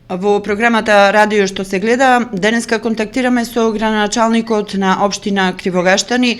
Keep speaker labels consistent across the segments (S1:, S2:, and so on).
S1: Во програмата Радио што се гледа, денеска контактираме со градоначалникот на општина Кривогаштани,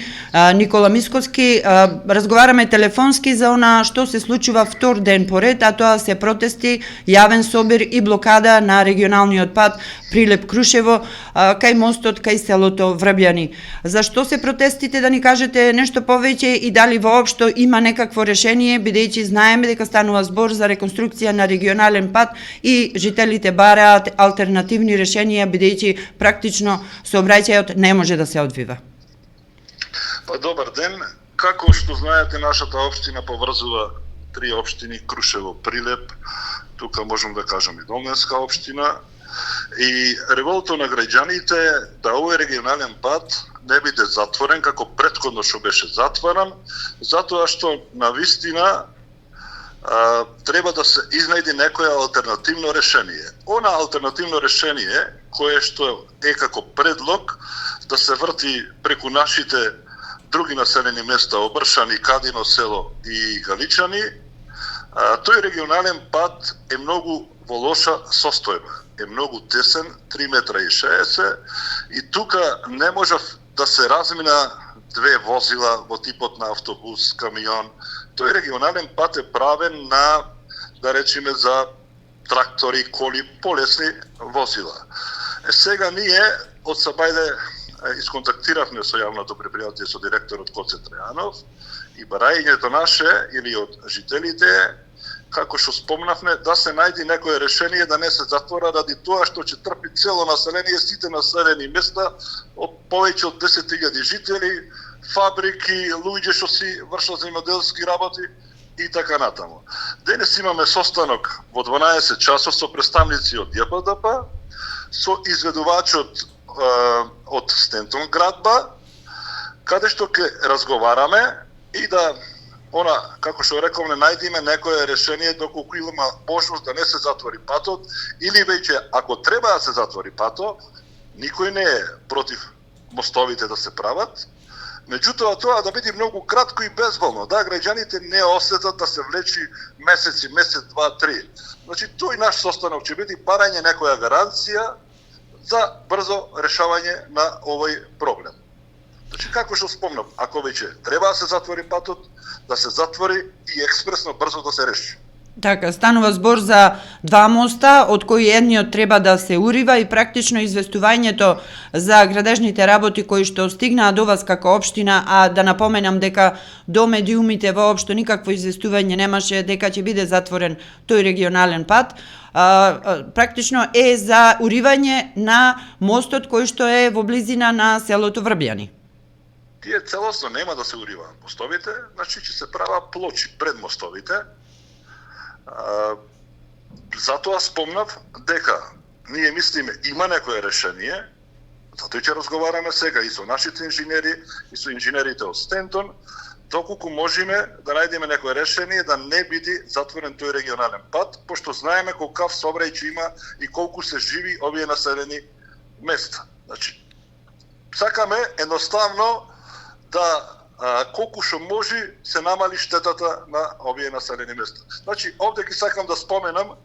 S1: Никола Мисковски. Разговараме телефонски за она што се случува втор ден поред, а тоа се протести, јавен собир и блокада на регионалниот пат Прилеп-Крушево, кај мостот кај селото Врбјани. Зашто се протестите, да ни кажете нешто повеќе и дали воопшто има некакво решение, бидејќи знаеме дека станува збор за реконструкција на регионален пат и жителите бараат алтернативни решенија, бидејќи практично сообраќајот не може да се одвива.
S2: Добар ден. Како што знаете, нашата општина поврзува три општини: Крушево, Прилеп, тука можам да кажам и Долненска општина. И револтот на граѓаните да овој регионален пат не биде затворен како претходно што беше затворен, затоа што навистина треба да се изнајде некое алтернативно решение. Она алтернативно решение кое што е како предлог да се врти преку нашите други населени места: Обршани, Кадино село и Галичани, тој регионален пат е многу во лоша состојба. Е многу тесен, 3 метра и 60, и тука не можев да се размина две возила во типот на автобус, камион. Тој регионален пат е правен на, да речеме, за трактори, коли, полесни возила. Сега ние од Сабајде исконтактиравме со јавното предпријатие, со директорот Коце Трајанов, и барањето наше или од жителите, како што спомнавме, да се најди некое решение да не се затвора, ради тоа што ќе трпи цело население, сите населени места, од повеќе од 10.000 жители, фабрики, луѓе што си вршат земјоделски работи и така натаму. Денес имаме состанок во 12 часов со представници од ЈПДП, со изведувачот од Стентон градба, каде што ќе разговараме и да како што рековме, најдиме некое решение доколку има можност да не се затвори патот, или веќе ако треба да се затвори патот, никој не е против мостовите да се прават, меѓутоа тоа да биде многу кратко и безболно, да граѓаните не осетат да се влечи месец, 2, 3. Значи, тој наш состанок ќе биде барање некоја гаранција за брзо решавање на овој проблем. Значи, како што спомнав, ако веќе треба да се затвори патот, да се затвори и експресно брзо да се реши.
S1: Така, станува збор за два моста, од кои едниот треба да се урива, и практично известувањето за градежните работи кои што стигнаа до вас како општина, а да напоменам дека до медиумите воопшто никакво известување немаше дека ќе биде затворен тој регионален пат, практично е за уривање на мостот кој што е во близина на селото Врбјани.
S2: Тие целосно нема да се уриваат мостовите, значи ќе се прават плочи пред мостовите. Затоа спомнав дека ние мислиме има некое решение, затоа ќе разговараме сега и со нашите инженери, и со инженерите од Стентон, доколку можеме да најдеме некое решение да не биде затворен тој регионален пат, пошто знаеме колкав сообраќај има и колку се живи овие населени места. Значи, сакаме едноставно да колку што може се намали штетата на овие населени места. Значи, овде ги сакам да споменам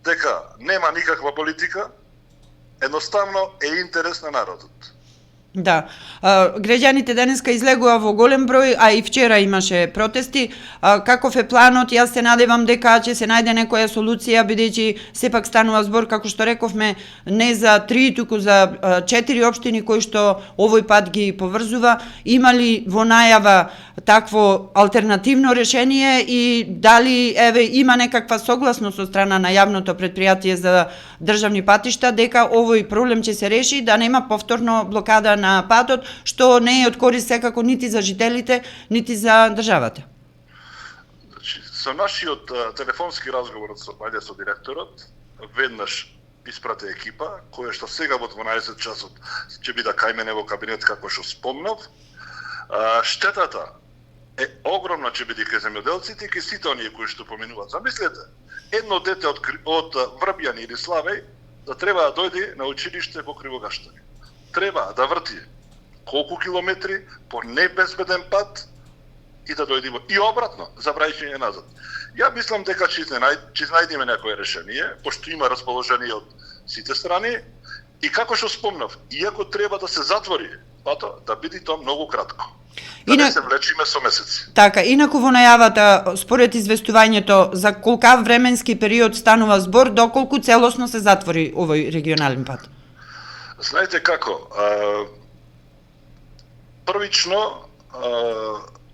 S2: дека нема никаква политика, едноставно е интерес на народот.
S1: Да. Граѓаните денеска излегува во голем број, а и вчера имаше протести. Каков е планот? Јас се надевам дека ќе се најде некоја солуција, бидејќи сепак станува збор, како што рековме, не за 3, туку за 4 општини кои што овој пат ги поврзува. Има ли во најава такво алтернативно решение и дали има некаква согласност од страна на јавното предпријатие за државни патишта дека овој проблем ќе се реши, да нема повторно блокада на патот, што не е од корист секако нити за жителите, нити за државата?
S2: Значи, со нашиот телефонски разговор со директорот, веднаш испрати екипа, која што сега во 12 часот ќе биде кај мене во кабинет, како што спомнав. Штетата е огромна, ќе биде кај земјоделците и кај сите оние кои што поминуваат. Замислете, едно дете од Врбјани или Славеј да треба да дојде на училиште во Кривогаштани. Треба да врти колку километри по небезбеден пат, и да дојдеме и обратно, за враќање назад. Ја мислам дека ќе најдеме некое решение, пошто има расположение од сите страни, и како што спомнав, иако треба да се затвори пато, да биде тоа многу кратко. Да не се влечиме со месеци.
S1: Така, инаку во најавата, според известувањето, за колкав временски период станува збор, доколку целосно се затвори овој регионален пат?
S2: Знаете како, првично,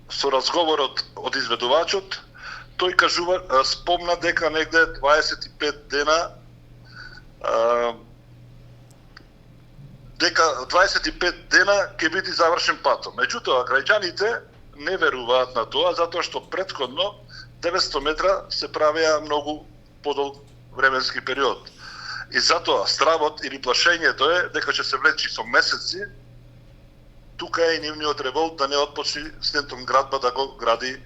S2: со разговорот од изведувачот, тој кажува, спомна дека негде 25 дена, дека 25 дена ќе биде завршен патот. Меѓутоа, граѓаните не веруваат на тоа, затоа што претходно 900 метра се правеа многу подолг временски период. И затоа стравот или плашењето е дека ќе се влечи со месеци. Тука е и нивниот револт да не отпочне Стентон градба да го гради,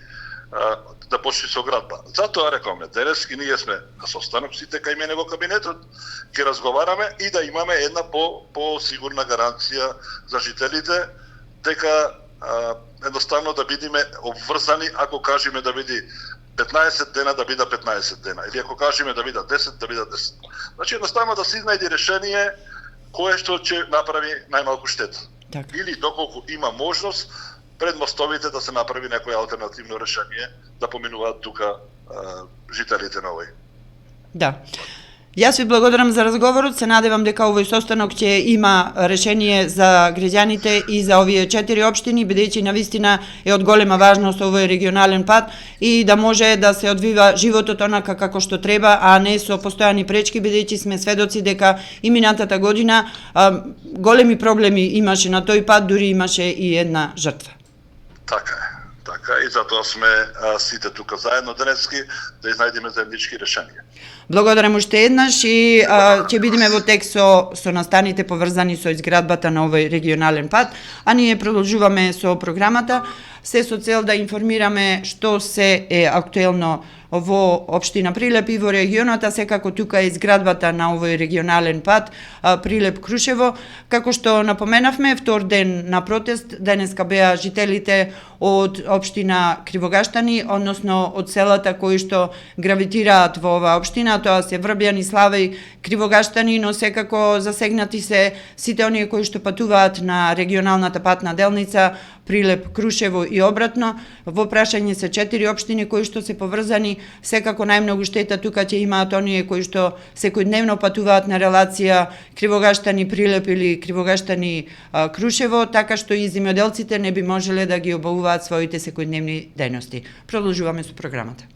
S2: да почне со градба. Затоа рекоме, денес и ние сме на состанок сите кај мене во кабинетот, ќе разговараме и да имаме една по-сигурна гаранција за жителите, дека едноставно да бидеме обврзани, ако кажеме да биде 15 дена, да биде 15 дена, или ако кажеме да биде 10, да биде 10. Значи едноставно да се изнајде решение кое што ќе направи најмалку штета.
S1: Так.
S2: Или доколку има можност пред мостовите да се направи некое алтернативно решение да поминуваат тука жителите на овој.
S1: Да. Јас ви благодарам за разговорот, се надевам дека овој состанок ќе има решение за граѓаните и за овие 4 општини, бидејќи навистина е од голема важност овој регионален пат и да може да се одвива животот онака како што треба, а не со постојани пречки, бидејќи сме сведоци дека и минатата година големи проблеми имаше на тој пат, дури имаше и една жртва.
S2: Така и затоа сме сите тука заедно денески да изнајдеме заеднички решенија.
S1: Благодарам уште еднаш и ќе бидеме во текст со настаните поврзани со изградбата на овој регионален пат, а ние продолжуваме со програмата, се со цел да информираме што се е актуелно во општина Прилеп и во регионот, а секако тука е изградбата на овој регионален пат Прилеп-Крушево. Како што напоменавме, втор ден на протест, денеска беа жителите од општина Кривогаштани, односно од селата кои што гравитираат во оваа општина, тоа се Врбјани, Славеј, Кривогаштани, но секако засегнати се сите оние кои што патуваат на регионалната патна делница Прилеп, Крушево и обратно. Во прашање се 4 општини кои што се поврзани, секако најмногу штета тука ќе имаат оние кои што секојдневно патуваат на релација Кривогаштани Прилеп или Кривогаштани Крушево, така што и земјоделците не би можеле да ги обавуваат своите секојдневни дејности. Продолжуваме со програмата.